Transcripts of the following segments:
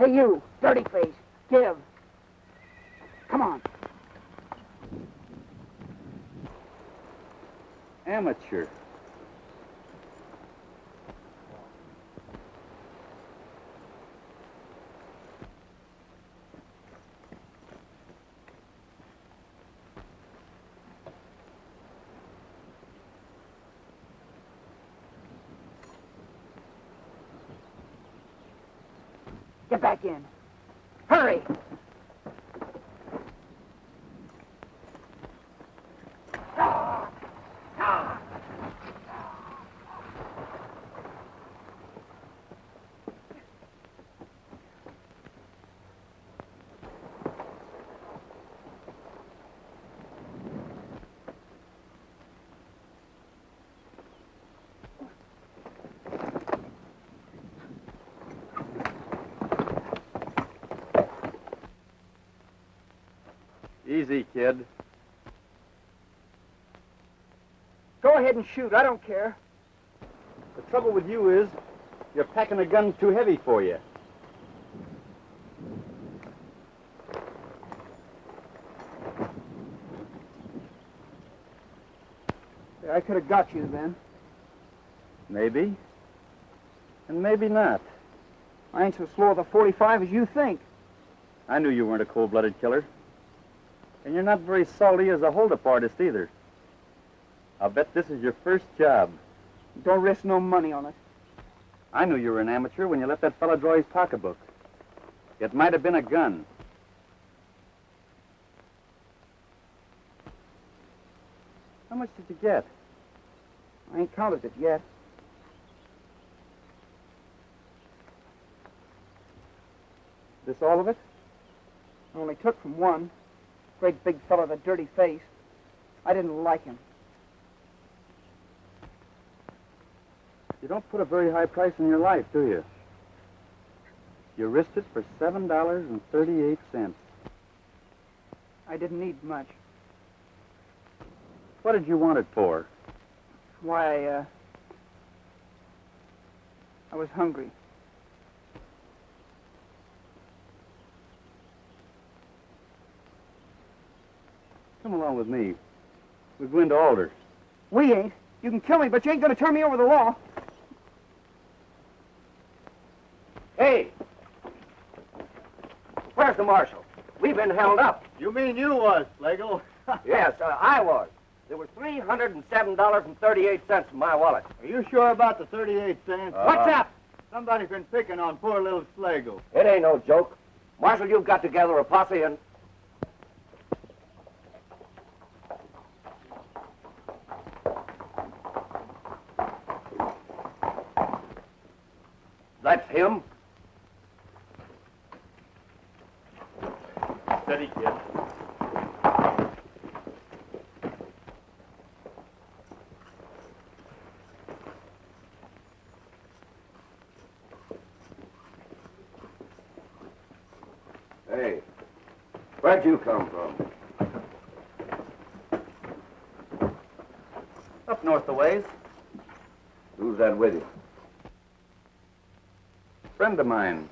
Hey, you, dirty face, give. Come on. Amateur. Get back in. Hurry! Easy, kid. Go ahead and shoot. I don't care. The trouble with you is you're packing a gun too heavy for you. I could have got you then. Maybe. And maybe not. I ain't so slow with a 45 as you think. I knew you weren't a cold-blooded killer. And you're not very salty as a hold-up artist either. I'll bet this is your first job. Don't risk no money on it. I knew you were an amateur when you let that fella draw his pocketbook. It might have been a gun. How much did you get? I ain't counted it yet. This all of it? I only took from one. Great big fella with a dirty face. I didn't like him. You don't put a very high price on your life, do you? You risked it for $7.38. I didn't need much. What did you want it for? Why, I was hungry. Come along with me. We'll go into Alders. We ain't. You can kill me, but you ain't gonna turn me over the law. Hey! Where's the marshal? We've been held up. You mean you was, Slagle? Yes, I was. There was $307.38 in my wallet. Are you sure about the 38 cents? What's up? Somebody's been picking on poor little Slagle. It ain't no joke. Marshal, you've got to gather a posse and... That's him. Steady, kid. Where'd you come from? Up north a ways. Who's that with you? Friend of mine.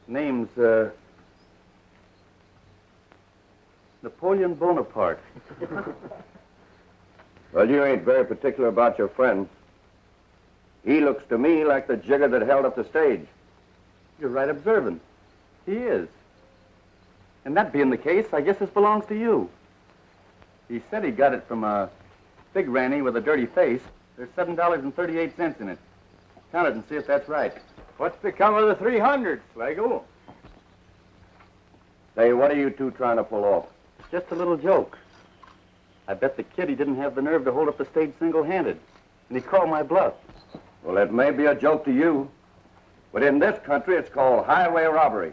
Name's, Napoleon Bonaparte. Well, you ain't very particular about your friend. He looks to me like the jigger that held up the stage. You're right observing. He is. And that being the case, I guess this belongs to you. He said he got it from a big ranny with a dirty face. There's $7.38 in it. Count it and see if that's right. What's become of the 300, Slagle? Say, what are you two trying to pull off? It's just a little joke. I bet the kid he didn't have the nerve to hold up the stage single-handed. And he called my bluff. Well, it may be a joke to you, but in this country, it's called highway robbery.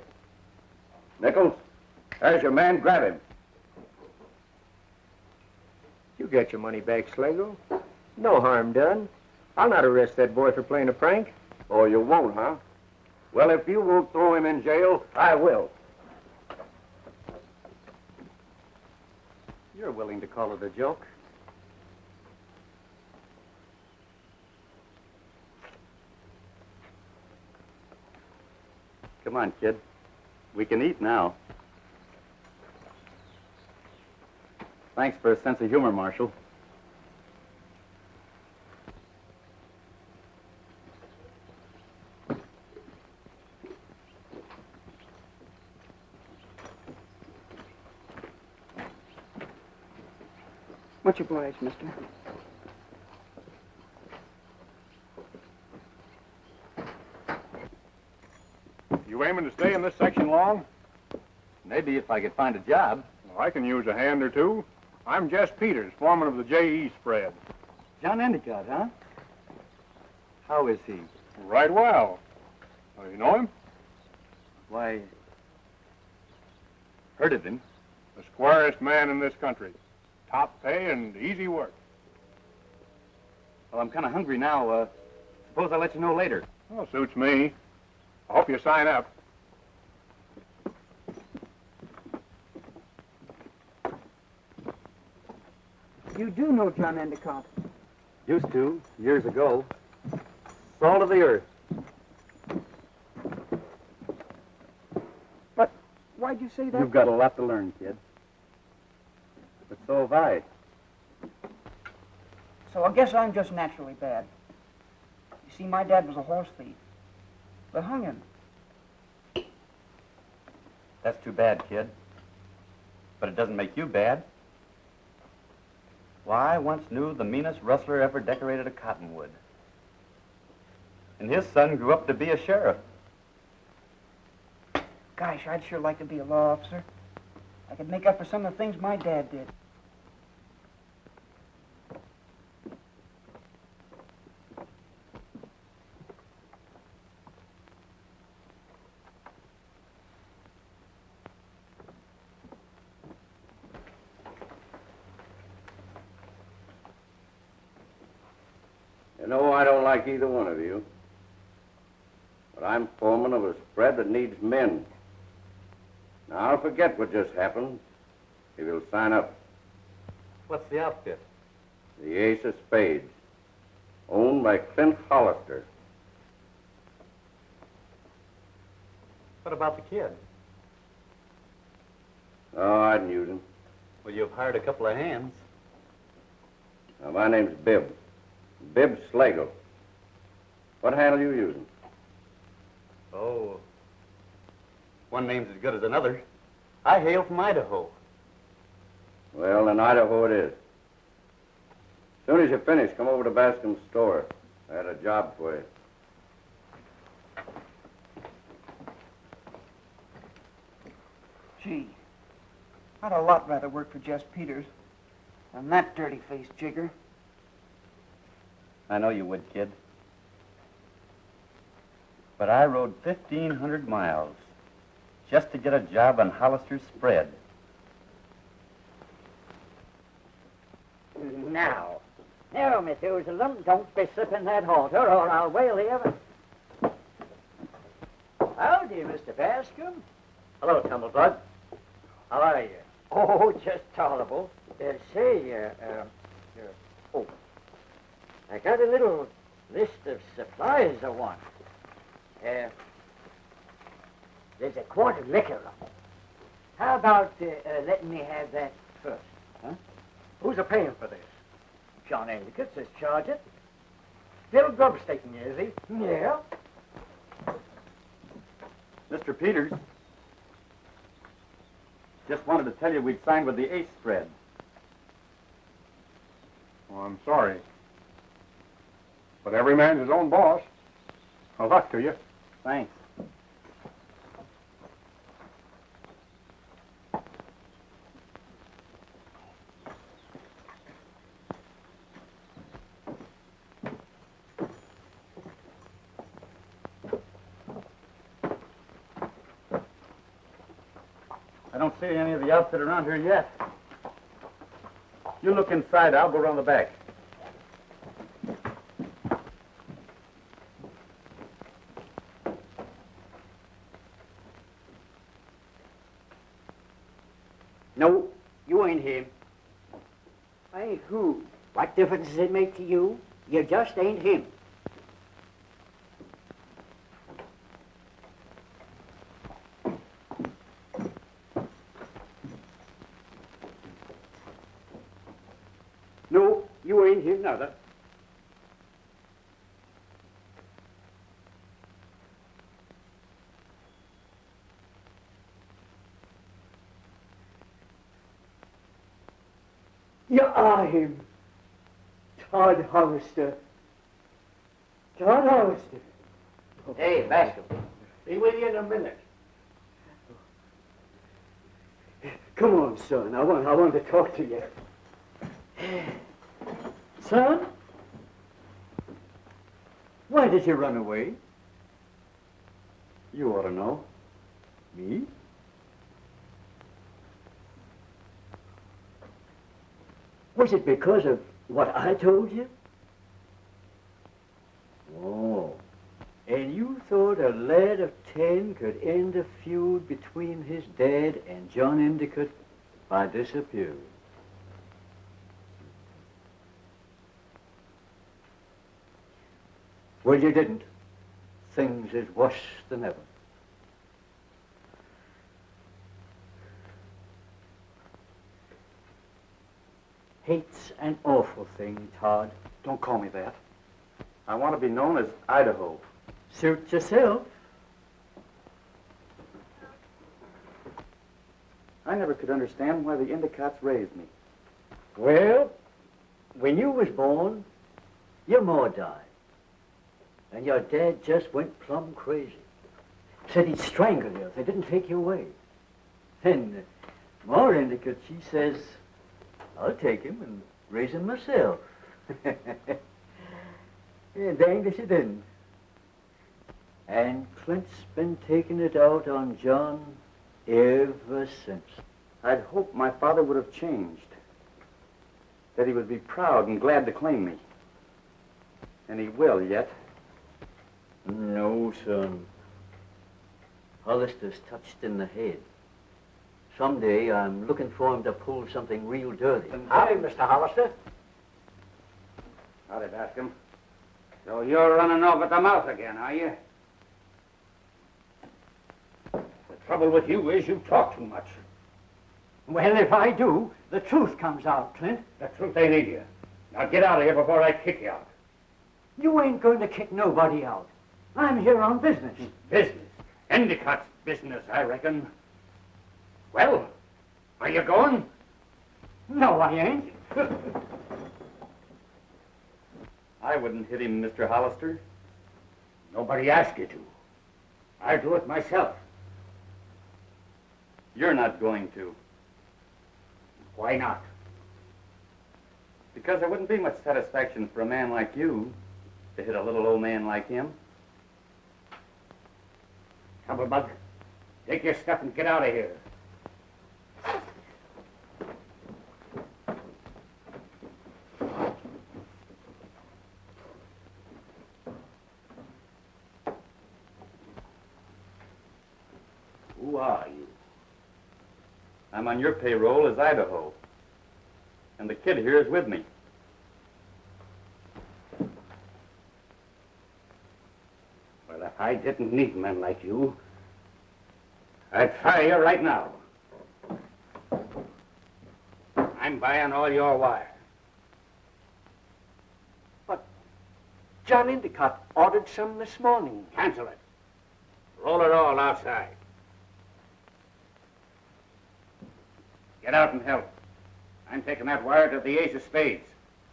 Nichols, there's your man. Grab him. You get your money back, Slagle. No harm done. I'll not arrest that boy for playing a prank. Oh, you won't, huh? Well, if you won't throw him in jail, I will. You're willing to call it a joke. Come on, kid. We can eat now. Thanks for a sense of humor, Marshal. Much obliged, mister. You aiming to stay in this section long? Maybe if I could find a job. Well, I can use a hand or two. I'm Jess Peters, foreman of the J.E. spread. John Endicott, huh? How is he? Right well. You know him? Why, heard of him. The squarest man in this country. Top pay and easy work. Well, I'm kind of hungry now. Suppose I'll let you know later. Well, suits me. I hope you sign up. You do know John Endicott. Used to, years ago. Salt of the earth. But why'd you say that? You've got a lot to learn, kid. But so have I. So I guess I'm just naturally bad. You see, my dad was a horse thief. They hung him. That's too bad, kid. But it doesn't make you bad. Why, I once knew the meanest rustler ever decorated a cottonwood. And his son grew up to be a sheriff. Gosh, I'd sure like to be a law officer. I could make up for some of the things my dad did. You know, I don't like either one of you. But I'm foreman of a spread that needs men. Now, I'll forget what just happened if you'll sign up. What's the outfit? The Ace of Spades, owned by Clint Hollister. What about the kid? Oh, I'd use him. Well, you've hired a couple of hands. Now, my name's Bibb. Bibb Slagle. What hand are you using? Oh, one name's as good as another. I hail from Idaho. Well, in Idaho it is. As soon as you finish, come over to Bascom's store. I had a job for you. Gee, I'd a lot rather work for Jess Peters than that dirty-faced jigger. I know you would, kid. But I rode 1,500 miles just to get a job on Hollister's spread. Now, Miss Jerusalem, don't be sipping that halter, or I'll whale you. Howdy, Mr. Bascom. Hello, Tumblebug. How are you? Oh, just tolerable. Oh, I got a little list of supplies I want. There's a quart of liquor. How about letting me have that first? Huh? Who's a paying for this? John Endicott says charge it. Still grub-staking, is he? Yeah. Mr. Peters, just wanted to tell you we'd signed with the ace spread. Well, I'm sorry. But every man's his own boss. Well, luck to you. Thanks. I don't see any of the outfit around here yet. You look inside, I'll go around the back. No, you ain't him. I ain't who? What difference does it make to you? You just ain't him. No, you ain't him neither. You are him. Todd Hollister. Todd Hollister. Hey, Bascom. Be with you in a minute. Come on, son. I want to talk to you. Son? Why did you run away? You ought to know. Me? Was it because of what I told you? Oh. And you thought a lad of 10 could end a feud between his dad and John Endicott by disappearing? Well, you didn't. Things is worse than ever. Hate's an awful thing, Todd. Don't call me that. I want to be known as Idaho. Suit yourself. I never could understand why the Endicotts raised me. Well, when you was born, your ma died. And your dad just went plumb crazy. Said he'd strangle you if they didn't take you away. Then Ma Endicott, she says, I'll take him and raise him myself. Yeah, danged if she didn't. And Clint's been taking it out on John ever since. I'd hoped my father would have changed. That he would be proud and glad to claim me. And he will yet. No, son. Hollister's touched in the head. Someday I'm looking for him to pull something real dirty. Howdy, Mr. Hollister. Howdy, Bascom. So you're running off at the mouth again, are you? The trouble with you is you talk too much. Well, if I do, the truth comes out, Clint. The truth ain't in you. Now get out of here before I kick you out. You ain't going to kick nobody out. I'm here on business. Business? Endicott's business, I reckon. Well, are you going? No, I ain't. I wouldn't hit him, Mr. Hollister. Nobody asked you to. I'll do it myself. You're not going to. Why not? Because there wouldn't be much satisfaction for a man like you to hit a little old man like him. Tumblebug, take your stuff and get out of here. Who are you? I'm on your payroll as Idaho. And the kid here is with me. Well, if I didn't need men like you, I'd fire you right now. I'm buying all your wire. John Endicott ordered some this morning. Cancel it. Roll it all outside. Get out and help. I'm taking that wire to the ace of spades,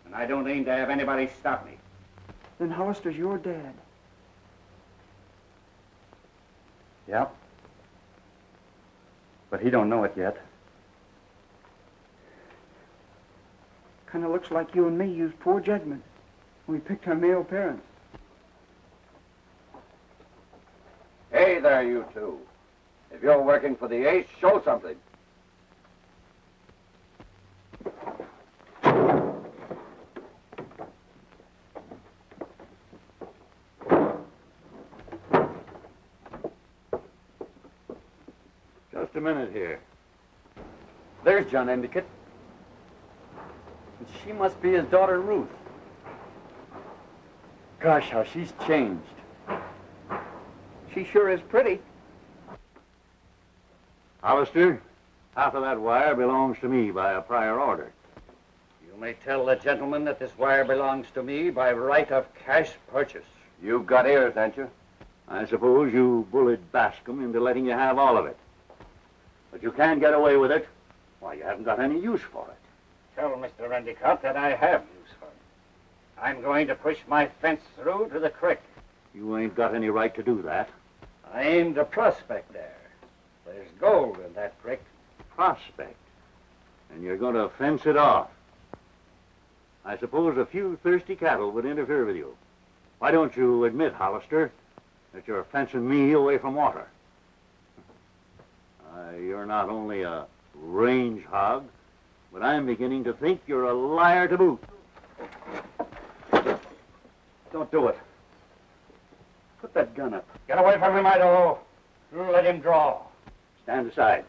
and I don't aim to have anybody stop me. Then Hollister's your dad. Yep. But he don't know it yet. Kind of looks like you and me used poor judgment when we picked our male parents. Hey there, you two. If you're working for the ace, show something. Just a minute here. There's John Endicott. And she must be his daughter, Ruth. Gosh, how she's changed. She sure is pretty. Hollister, half of that wire belongs to me by a prior order. You may tell the gentleman that this wire belongs to me by right of cash purchase. You've got ears, ain't you? I suppose you bullied Bascom into letting you have all of it. But you can't get away with it. Why, you haven't got any use for it. Tell Mr. Endicott that I have use for it. I'm going to push my fence through to the creek. You ain't got any right to do that. I aimed a prospect there. There's gold in that creek. Prospect? And you're going to fence it off. I suppose a few thirsty cattle would interfere with you. Why don't you admit, Hollister, that you're fencing me away from water? You're not only a range hog, but I'm beginning to think you're a liar to boot. Don't do it. Put that gun up. Get away from him, Idaho. Let him draw. Stand aside.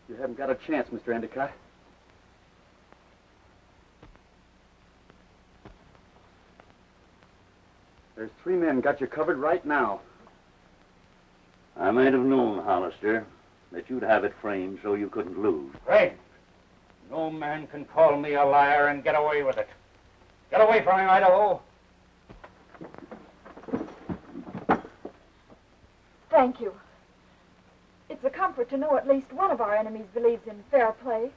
You haven't got a chance, Mr. Endicott. There's 3 men got you covered right now. I might have known, Hollister, that you'd have it framed so you couldn't lose. Craig, no man can call me a liar and get away with it. Get away from him, Idaho. Thank you. It's a comfort to know at least one of our enemies believes in fair play.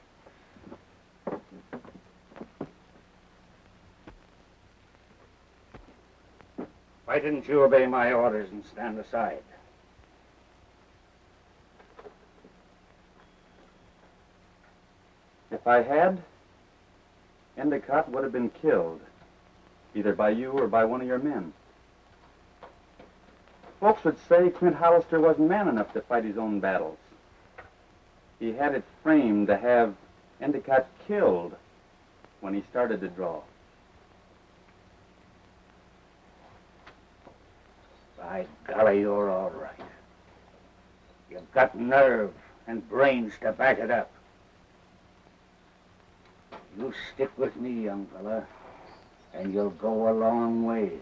Why didn't you obey my orders and stand aside? If I had, Endicott would have been killed, either by you or by one of your men. Folks would say Clint Hollister wasn't man enough to fight his own battles. He had it framed to have Endicott killed when he started to draw. By golly, you're all right. You've got nerve and brains to back it up. You stick with me, young fella, and you'll go a long ways.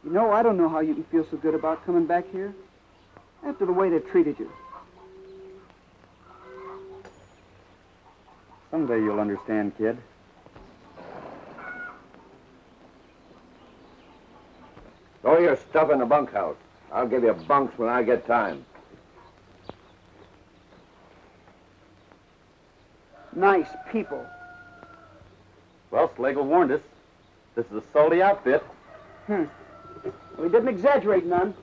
You know, I don't know how you can feel so good about coming back here after the way they treated you. Someday you'll understand, kid. Throw your stuff in the bunkhouse. I'll give you bunks when I get time. Nice people. Well, Slagle warned us. This is a salty outfit. Well, he didn't exaggerate none.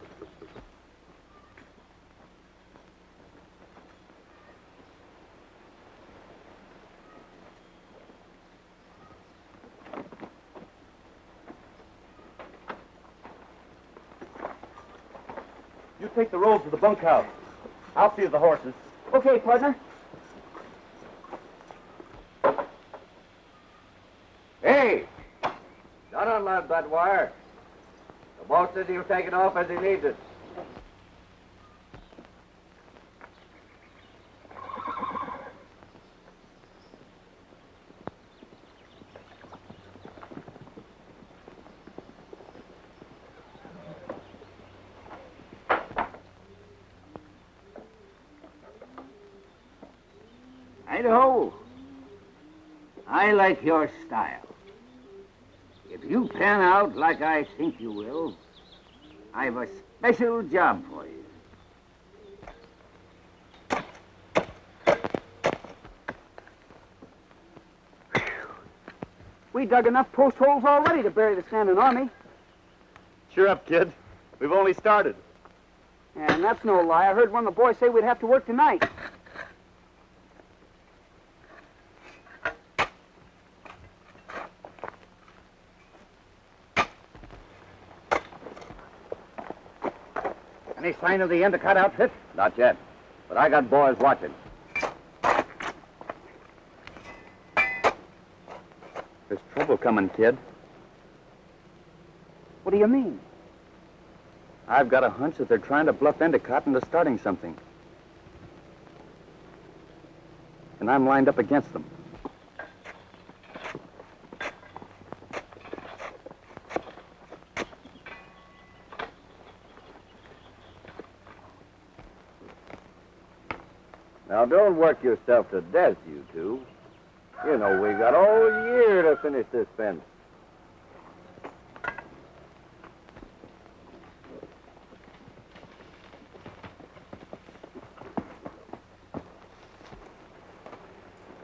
You take the rolls to the bunkhouse. I'll see to the horses. Okay, partner. Hey! Don't unload that wire. The boss says he'll take it off as he needs it. Idaho, I like your style. If you pan out like I think you will, I've a special job for you. We dug enough post holes already to bury the standing army. Cheer up, kid. We've only started. And that's no lie. I heard one of the boys say we'd have to work tonight. Any sign of the Endicott outfit? Not yet, but I got boys watching. There's trouble coming, kid. What do you mean? I've got a hunch that they're trying to bluff Endicott into starting something. And I'm lined up against them. Now, don't work yourself to death, you two. You know, we got all year to finish this fence.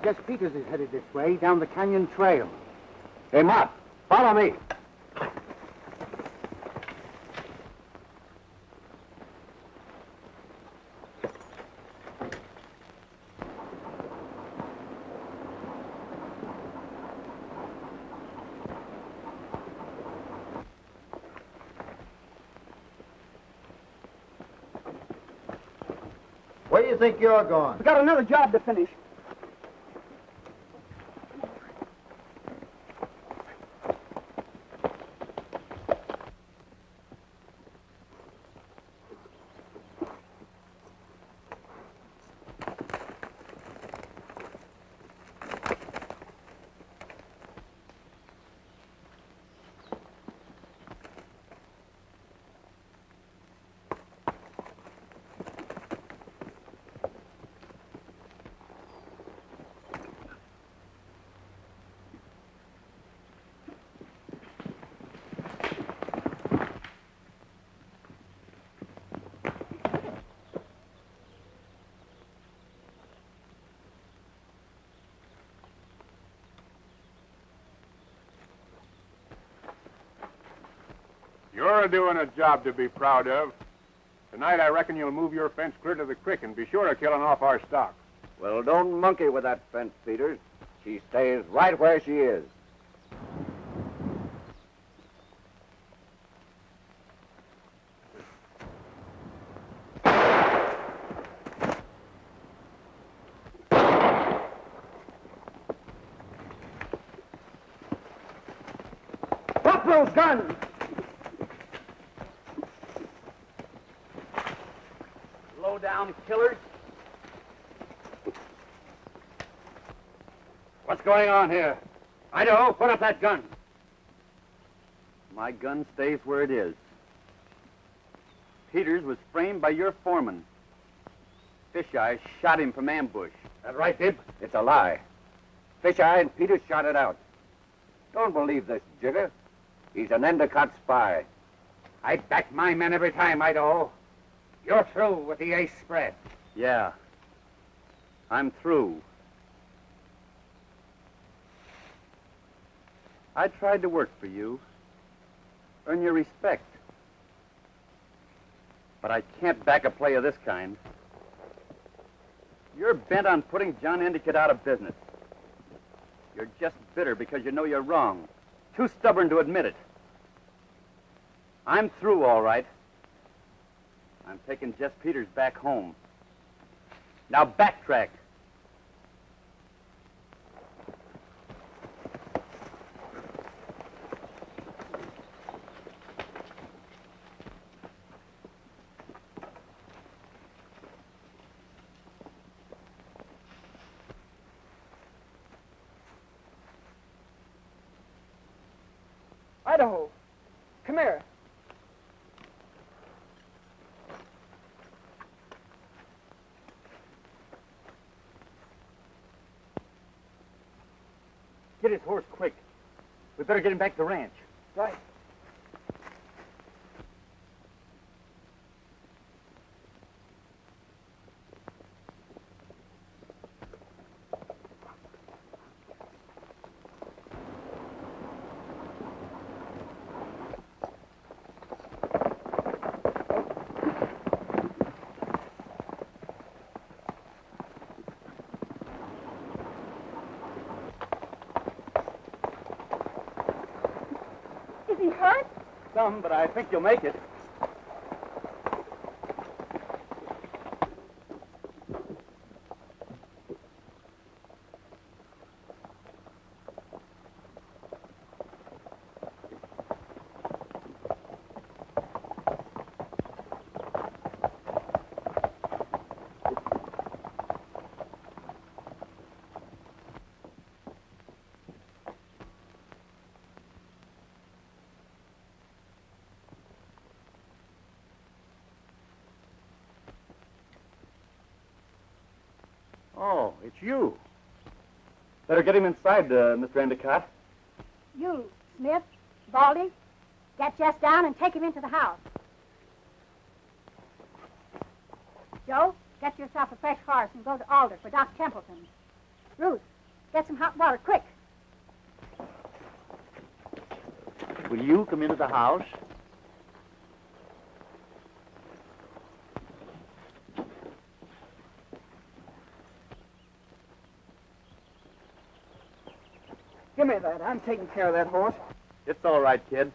Guess Peters is headed this way, down the canyon trail. Hey, Mott, follow me. Where do you think you're going? We got another job to finish. You're doing a job to be proud of. Tonight, I reckon you'll move your fence clear to the creek and be sure of killing off our stock. Well, don't monkey with that fence, Peters. She stays right where she is. Drop those guns! Low-down killers. What's going on here? Idaho, put up that gun. My gun stays where it is. Peters was framed by your foreman. Fisheye shot him from ambush. That right, Dib? It's a lie. Fisheye and Peters shot it out. Don't believe this jigger. He's an Endicott spy. I back my men every time, Idaho. You're through with the ace spread. Yeah. I'm through. I tried to work for you. Earn your respect. But I can't back a play of this kind. You're bent on putting John Endicott out of business. You're just bitter because you know you're wrong. Too stubborn to admit it. I'm through, all right. I'm taking Jess Peters back home. Now backtrack. Idaho, come here. Get his horse quick. We better get him back to the ranch. Right. Is he hurt? Some, but I think you'll make it. Oh, it's you. Better get him inside, Mr. Endicott. You, Smith, Baldy, get Jess down and take him into the house. Joe, get yourself a fresh horse and go to Alder for Doc Templeton. Ruth, get some hot water, quick. Will you come into the house? Give me that. I'm taking care of that horse. It's all right, kid.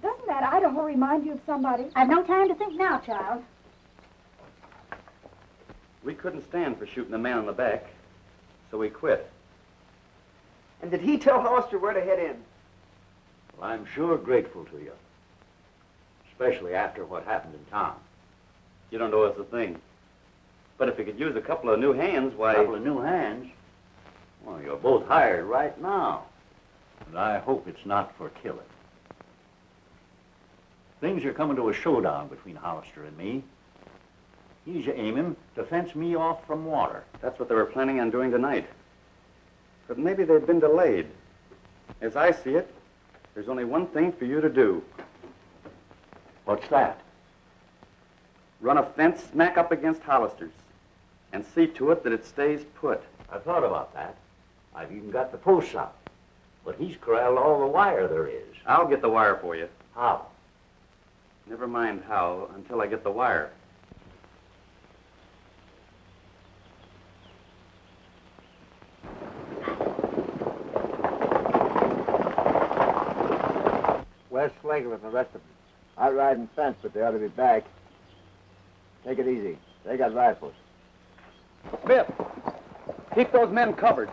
Doesn't that Idaho remind you of somebody? I've no time to think now, child. We couldn't stand for shooting a man in the back, so we quit. And did he tell Hollister where to head in? Well, I'm sure grateful to you. Especially after what happened in town. You don't owe us a thing. But if you could use a couple of new hands, why... A couple of new hands? Well, you're both hired right now. And I hope it's not for killing. Things are coming to a showdown between Hollister and me. He's aiming to fence me off from water. That's what they were planning on doing tonight. But maybe they've been delayed. As I see it, there's only one thing for you to do. What's that? Run a fence smack up against Hollister's and see to it that it stays put. I've thought about that. I've even got the posts out. But he's corralled all the wire there is. I'll get the wire for you. How? Never mind how, until I get the wire. Where's Slager and the rest of them? I'll ride and fence, but they ought to be back. Take it easy. They got rifles. Smith, keep those men covered.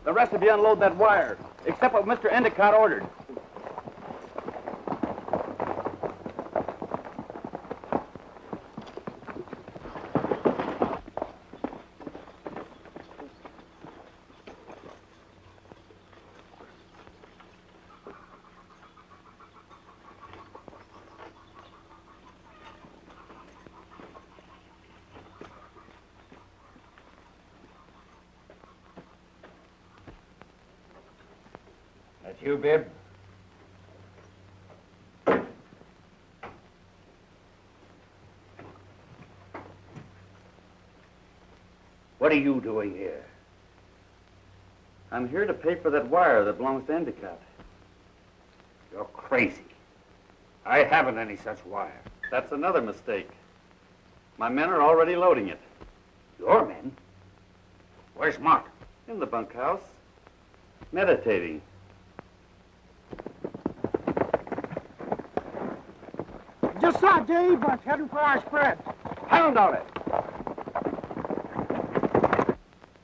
The rest of you unload that wire, except what Mr. Endicott ordered. That's you, Bib? What are you doing here? I'm here to pay for that wire that belongs to Endicott. You're crazy. I haven't any such wire. That's another mistake. My men are already loading it. Your men? Where's Mark? In the bunkhouse. Meditating. Just saw J.E. bunch heading for our spread. Pound on it!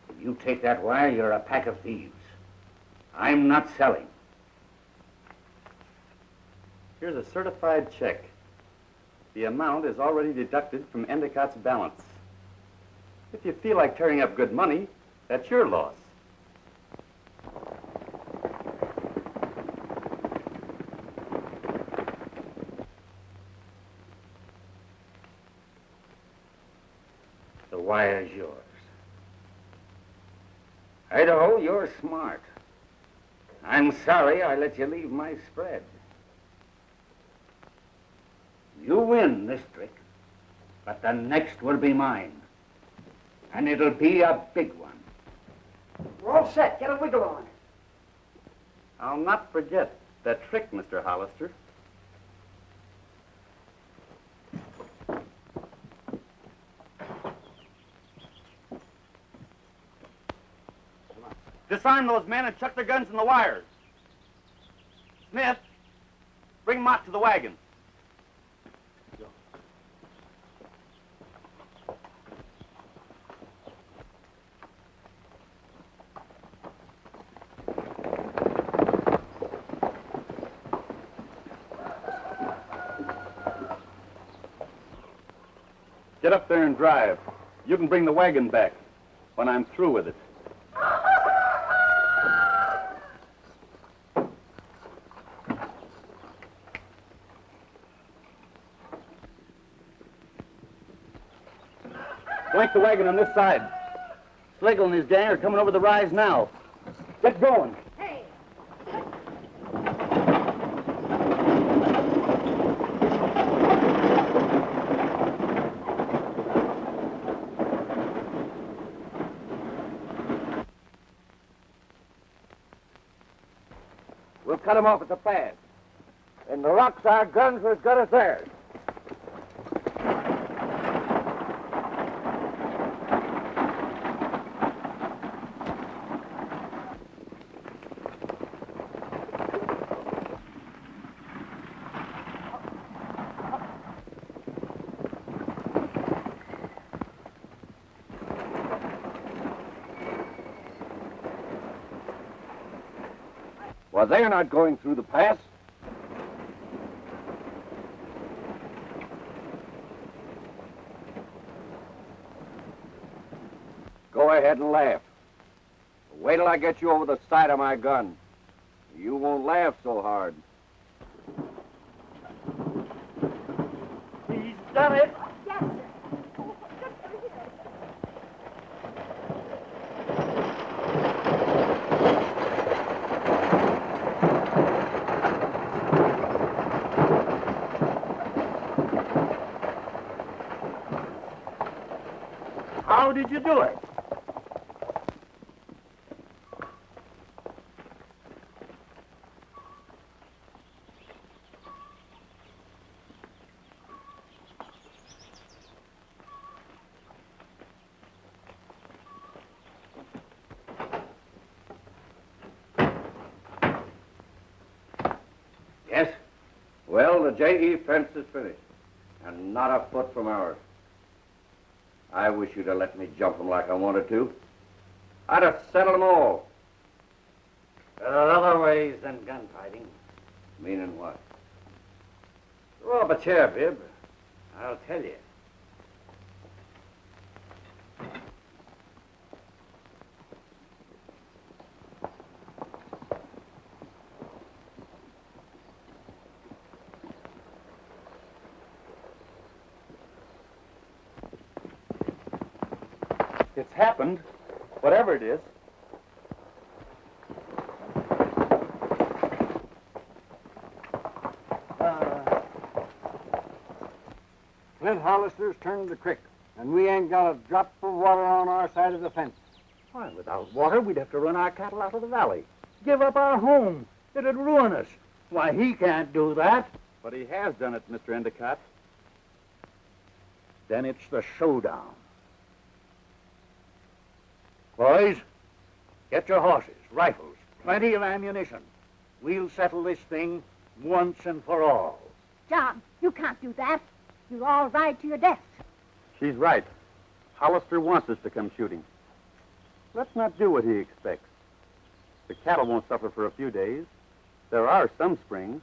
If you take that wire, you're a pack of thieves. I'm not selling. Here's a certified check. The amount is already deducted from Endicott's balance. If you feel like tearing up good money, that's your loss. The wire's yours. Idaho, you're smart. I'm sorry I let you leave my spread. You win this trick, but the next will be mine. And it'll be a big one. We're all set. Get a wiggle on. I'll not forget that trick, Mr. Hollister. Disarm those men and chuck their guns in the wires. Smith, bring Mott to the wagon. Get up there and drive. You can bring the wagon back when I'm through with it. Flank the wagon on this side. Schlegel and his gang are coming over the rise now. Get going. Hey! We'll cut them off at the pass. In the rocks, our guns are as good as theirs. Well, they're not going through the pass. Go ahead and laugh. Wait till I get you over the sight of my gun. You won't laugh so hard. He's done it. Yes, sir. How did you do it? Yes? Well, the J.E. fence is finished, and not a foot from ours. I wish you'd have let me jump them like I wanted to. I'd have settled them all. There are other ways than gunfighting. Meaning what? Draw up a chair, Bib. I'll tell you. It's happened, whatever it is. Flint Hollister's turned the creek, and we ain't got a drop of water on our side of the fence. Why, without water, we'd have to run our cattle out of the valley. Give up our home. It'd ruin us. Why, he can't do that. But he has done it, Mr. Endicott. Then it's the showdown. Boys, get your horses, rifles, plenty of ammunition. We'll settle this thing once and for all. John, you can't do that. You'll all ride to your deaths. She's right. Hollister wants us to come shooting. Let's not do what he expects. The cattle won't suffer for a few days. There are some springs.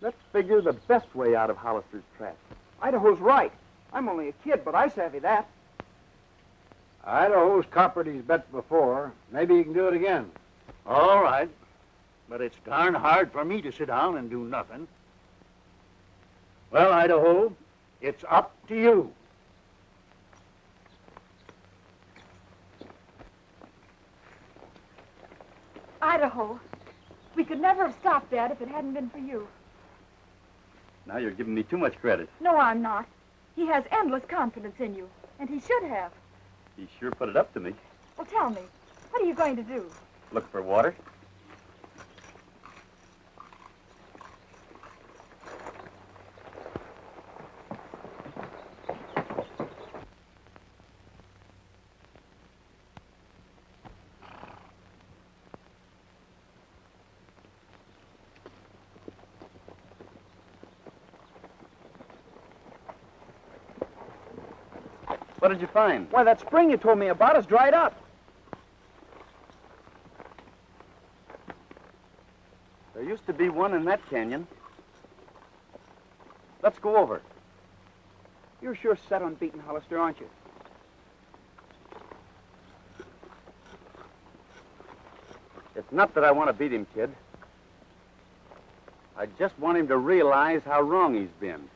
Let's figure the best way out of Hollister's trap. Idaho's right. I'm only a kid, but I savvy that. Idaho's coppered his bet before. Maybe he can do it again. All right. But it's darn hard for me to sit down and do nothing. Well, Idaho, it's up to you. Idaho, we could never have stopped that if it hadn't been for you. Now you're giving me too much credit. No, I'm not. He has endless confidence in you, and he should have. He sure put it up to me. Well, tell me, what are you going to do? Look for water. What did you find? Why, that spring you told me about is dried up. There used to be one in that canyon. Let's go over. You're sure set on beating Hollister, aren't you? It's not that I want to beat him, kid. I just want him to realize how wrong he's been.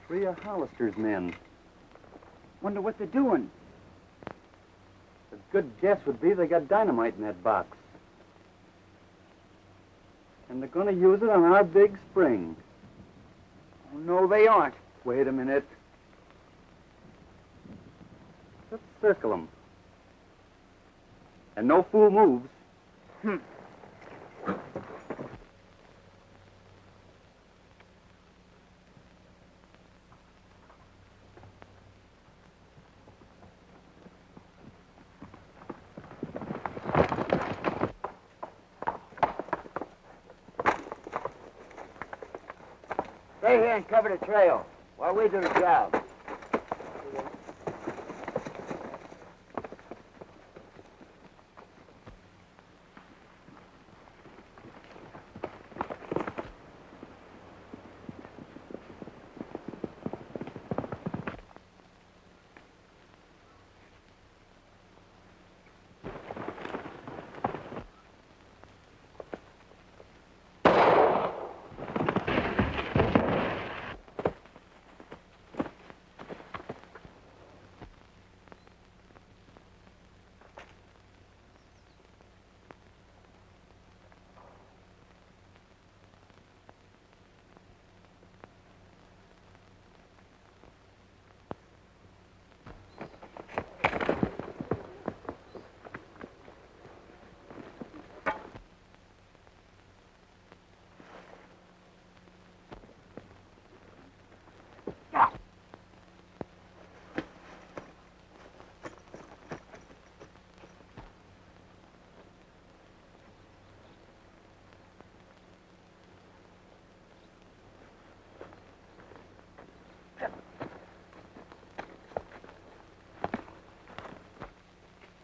Three of Hollister's men. Wonder what they're doing. A good guess would be they got dynamite in that box. And they're going to use it on our big spring. Oh, no, they aren't. Wait a minute. Let's circle them. And no fool moves. Stay here and cover the trail while we do the job.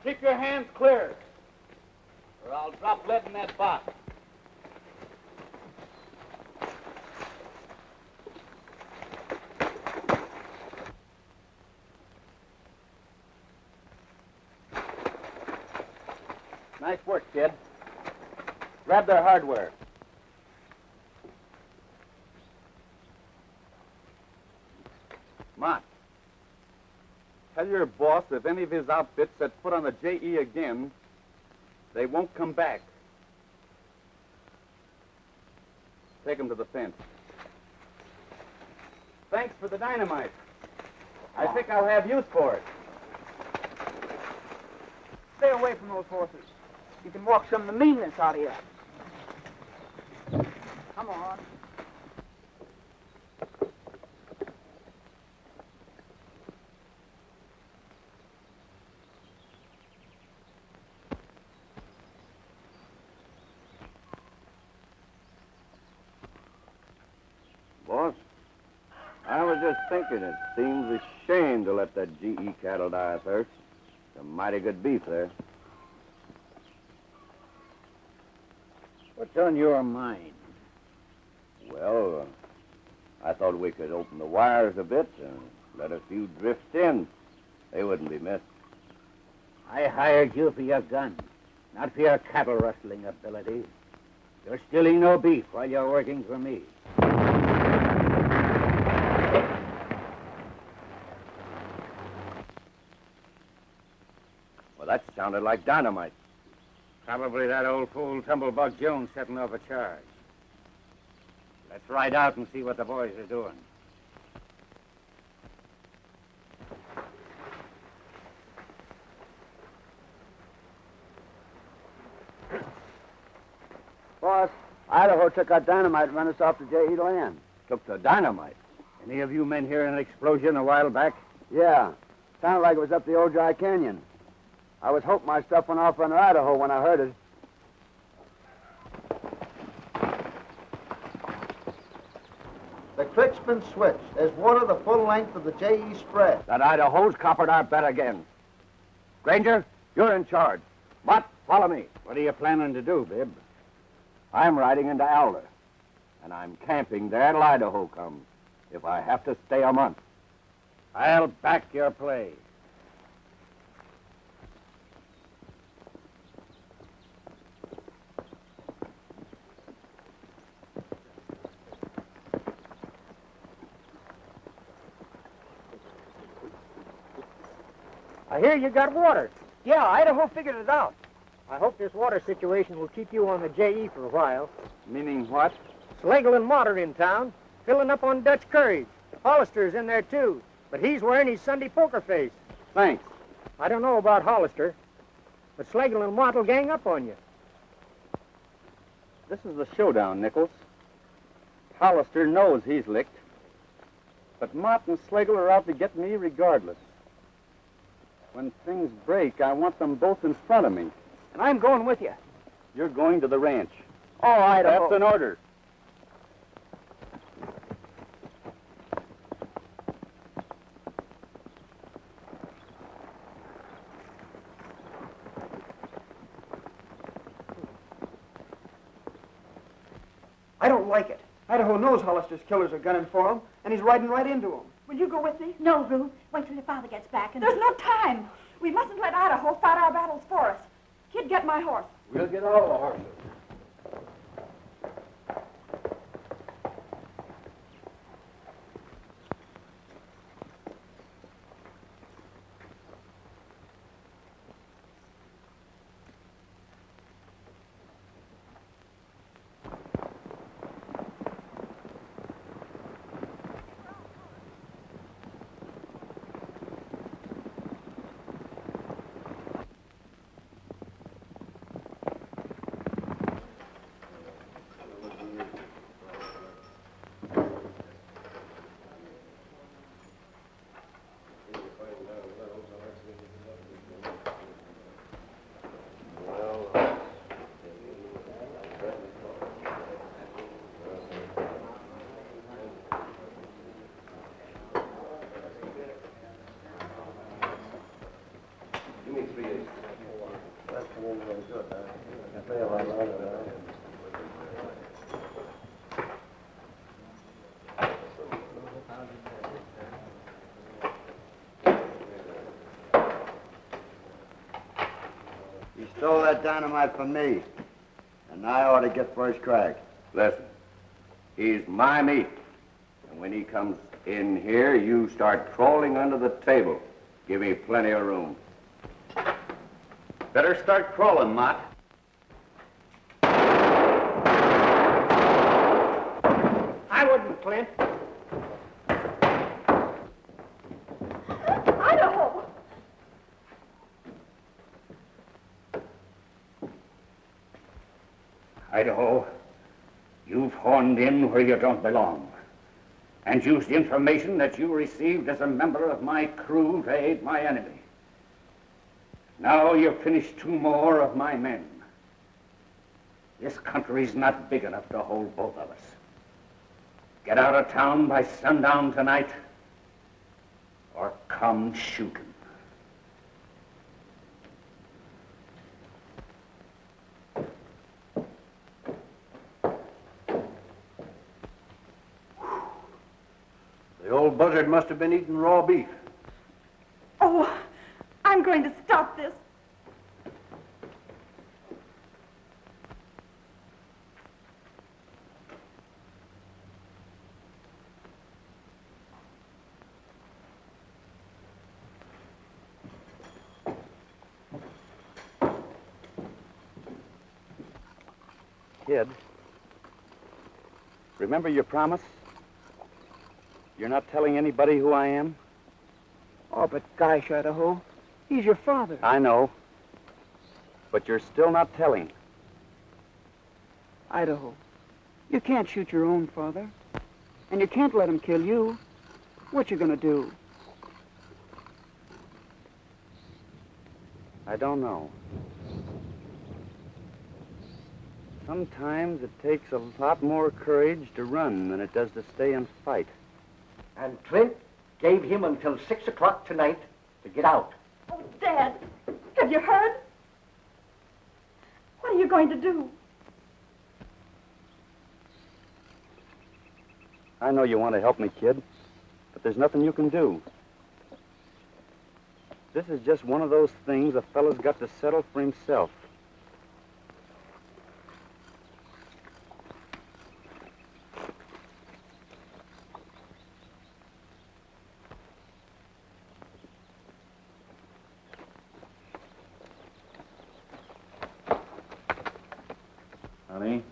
Keep your hands clear, or I'll drop lead in that box. Nice work, kid. Grab their hardware. Mott, tell your boss if any of his outfits set foot on the JE again, they won't come back. Take them to the fence. Thanks for the dynamite. I think I'll have use for it. Stay away from those horses. You can walk some of the meanness out of you. Come on. Boss, I was just thinking it seems a shame to let that GE cattle die of thirst. Some mighty good beef there. What's on your mind? Well, I thought we could open the wires a bit and let a few drift in. They wouldn't be missed. I hired you for your gun, not for your cattle rustling ability. You're stealing no beef while you're working for me. Well, that sounded like dynamite. Probably that old fool Tumblebug Jones setting off a charge. Let's ride out and see what the boys are doing. Boss, Idaho took our dynamite and ran us off the JE land. Took the dynamite. Any of you men hear an explosion a while back? Yeah. Sounded like it was up the old dry canyon. I was hoping my stuff went off under Idaho when I heard it. The creek's been switched. There's water the full length of the JE spread. That Idaho's coppered our bet again. Granger, you're in charge. Mott, follow me. What are you planning to do, Bib? I'm riding into Alder, and I'm camping there till Idaho comes, if I have to stay a month. I'll back your play. I hear you got water. Yeah, Idaho figured it out. I hope this water situation will keep you on the JE for a while. Meaning what? Slagle and Mott are in town, filling up on Dutch courage. Hollister's in there, too, but he's wearing his Sunday poker face. Thanks. I don't know about Hollister, but Slagle and Mott will gang up on you. This is the showdown, Nichols. Hollister knows he's licked, but Mott and Slagle are out to get me regardless. When things break, I want them both in front of me. And I'm going with you. You're going to the ranch. Oh, Idaho. That's an order. I don't like it. Idaho knows Hollister's killers are gunning for him, and he's riding right into them. Will you go with me? No, Ruth. Wait till your father gets back and... There's no time. We mustn't let Idaho fight our battles for us. Kid, get my horse. We'll get all the horses. stole that dynamite from me. And I ought to get first crack. Listen, he's my meat. And when he comes in here, you start crawling under the table. Give me plenty of room. Better start crawling, Mott. I wouldn't, Clint. Idaho! Idaho, you've horned in where you don't belong and used information that you received as a member of my crew to aid my enemy. Now you've finished 2 more of my men. This country's not big enough to hold both of us. Get out of town by sundown tonight, or come shooting. The old buzzard must have been eating raw beef. Oh, I'm going to stop this. Kid, remember your promise? You're not telling anybody who I am? Oh, but gosh, Idaho, he's your father. I know. But you're still not telling. Idaho, you can't shoot your own father. And you can't let him kill you. What you gonna do? I don't know. Sometimes it takes a lot more courage to run than it does to stay and fight. And Clint gave him until 6 o'clock tonight to get out. Oh, Dad, have you heard? What are you going to do? I know you want to help me, kid, but there's nothing you can do. This is just one of those things a fella's got to settle for himself. Honey,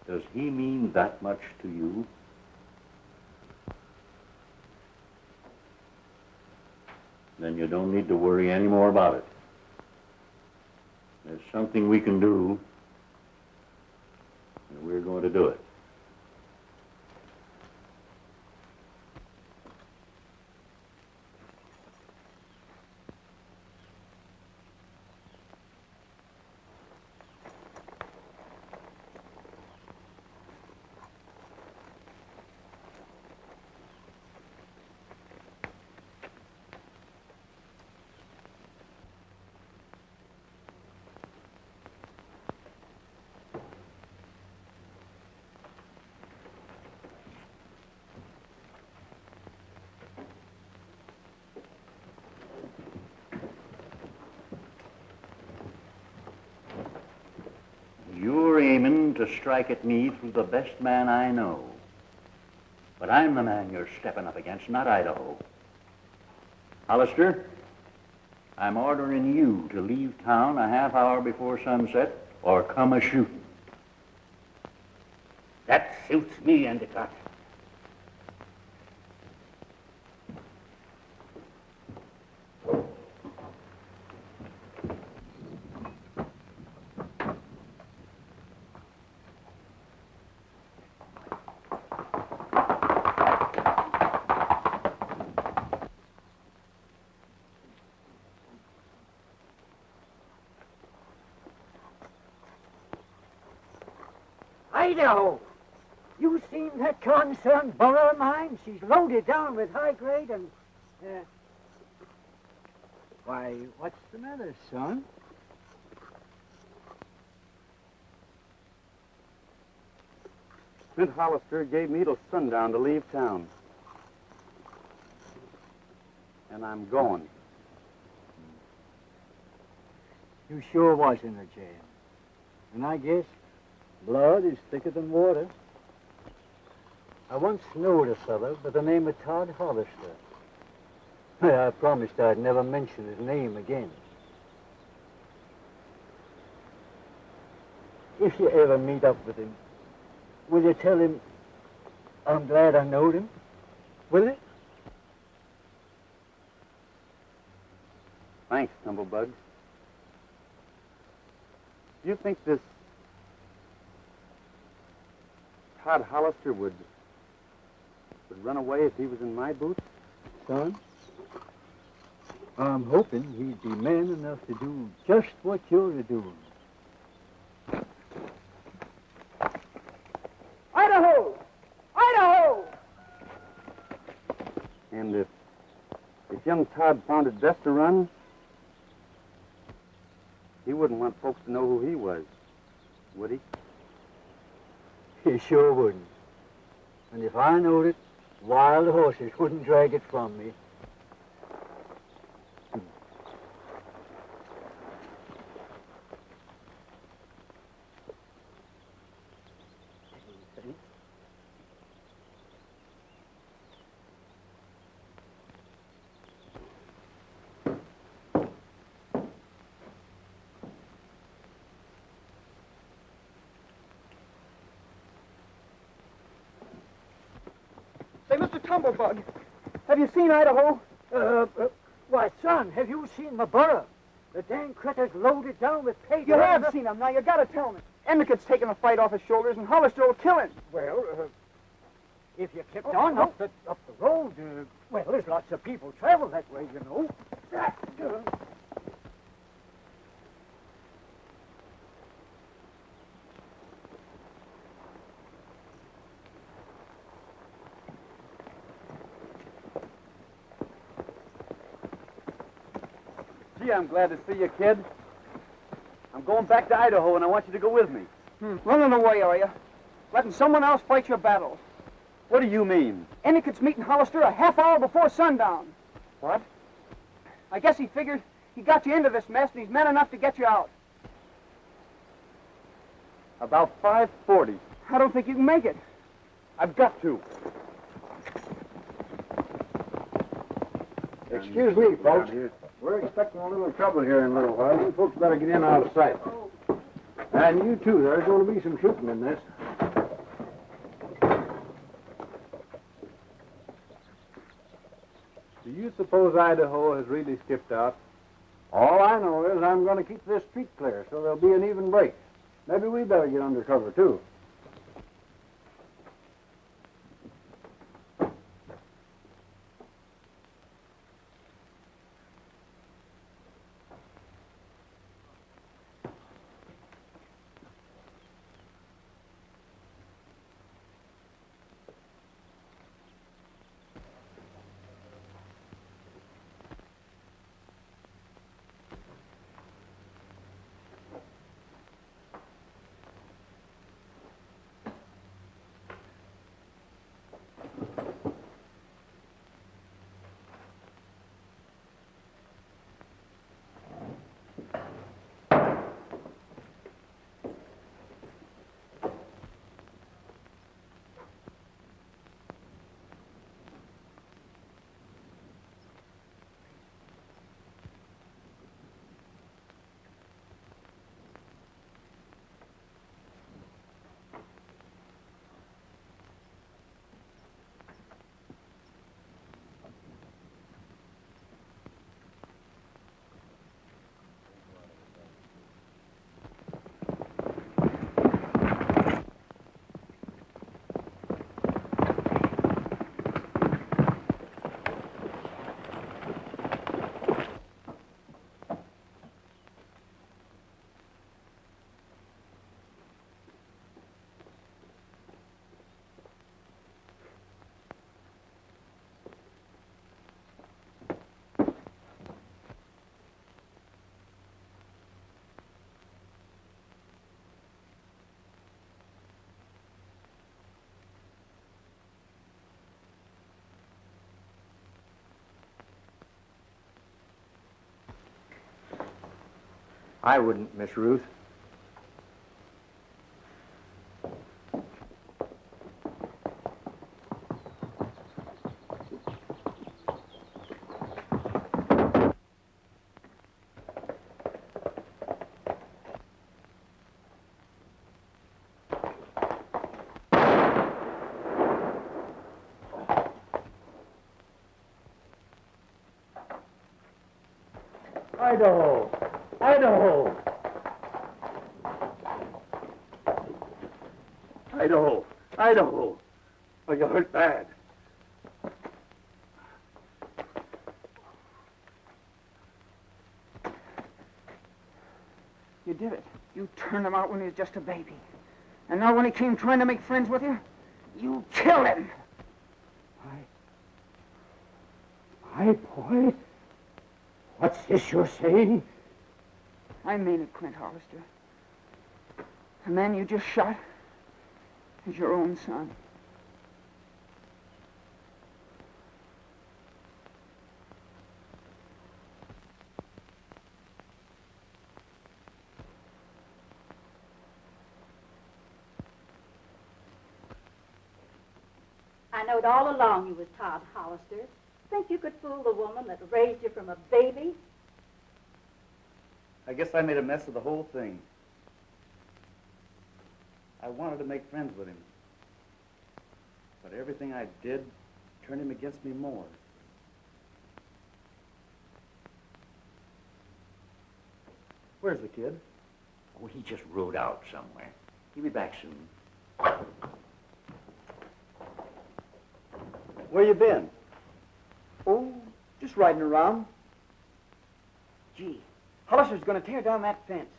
does he mean that much to you? Then you don't need to worry any more about it. There's something we can do, and we're going to do it. You're aiming to strike at me through the best man I know. But I'm the man you're stepping up against, not Idaho. Hollister, I'm ordering you to leave town a half hour before sunset or come a-shooting. That suits me, Endicott. Idaho, you seen that concerned burro of mine? She's loaded down with high grade and, why, what's the matter, son? Clint Hollister gave me till sundown to leave town. And I'm going. You sure was in a jam. And I guess blood is thicker than water. I once knowed a fellow by the name of Todd Hollister. I promised I'd never mention his name again. If you ever meet up with him, will you tell him I'm glad I knowed him? Will you? Thanks, Tumblebug. Do you think this Todd Hollister would run away if he was in my boots? Son, I'm hoping he'd be man enough to do just what you're doing. Idaho! Idaho! And if young Todd found it best to run, he wouldn't want folks to know who he was, would he? He sure wouldn't. And if I knowed it, wild horses wouldn't drag it from me. Say, Mr. Tumblebug, have you seen Idaho? Why, son, have you seen my burro? The dang critter's loaded down with pay. You have seen him. Now, you gotta tell me. Endicott's taking the fight off his shoulders, and Hollister will kill him. Well, if you kept on up the road, well, there's lots of people travel that way, you know. Gee, I'm glad to see you, kid. I'm going back to Idaho, and I want you to go with me. Running away, are you? Letting someone else fight your battles. What do you mean? Endicott's meeting Hollister a half hour before sundown. What? I guess he figured he got you into this mess, and he's man enough to get you out. About 5:40. I don't think you can make it. I've got to. Excuse me, folks. We're expecting a little trouble here in a little while. You folks better get in out of sight. And you too. There's going to be some shooting in this. Do you suppose Idaho has really skipped out? All I know is I'm going to keep this street clear so there'll be an even break. Maybe we better get under cover, too. I wouldn't, Miss Ruth. Idaho! Idaho! Idaho! Idaho! Oh, you hurt bad. You did it. You turned him out when he was just a baby. And now when he came trying to make friends with you, you killed him. My boy? What's this you're saying? I mean it, Clint Hollister. The man you just shot is your own son. I knowed all along you was Todd Hollister. Think you could fool the woman that raised you from a baby? I guess I made a mess of the whole thing. I wanted to make friends with him. But everything I did turned him against me more. Where's the kid? Oh, he just rode out somewhere. He'll be back soon. Where you been? Oh, just riding around. Gee, Hollister's going to tear down that fence.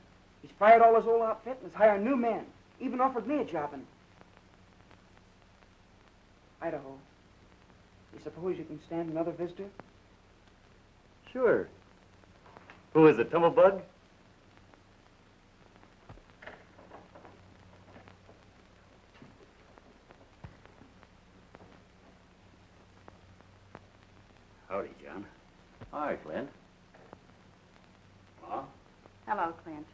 He's fired all his old outfit and is hiring new men. Even offered me a job in Idaho. You suppose you can stand another visitor? Sure. Who is it, Tumblebug? Howdy, John. Hi, Clint. Ma? Hello, Clint.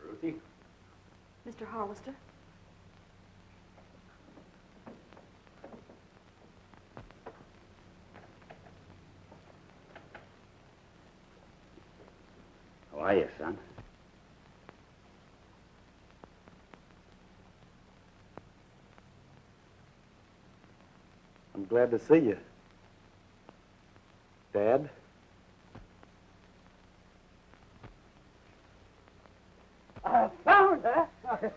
Ruthie? Mr. Hollister? How are you, son? I'm glad to see you. Dad? I found her.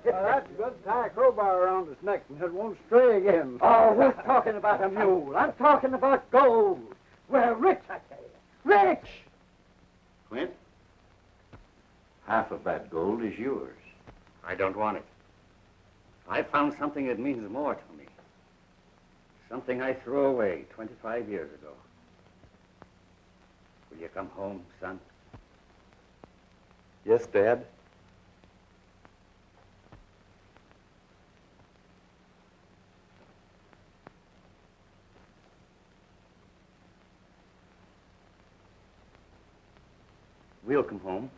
That's good. Tie a crowbar around his neck and it won't stray again. Oh, who's talking about a mule? I'm talking about gold. We're rich, I tell you. Rich! Clint? Half of that gold is yours. I don't want it. I found something that means more to me. Something I threw away 25 years ago. Will you come home, son? Yes, Dad. We'll come home.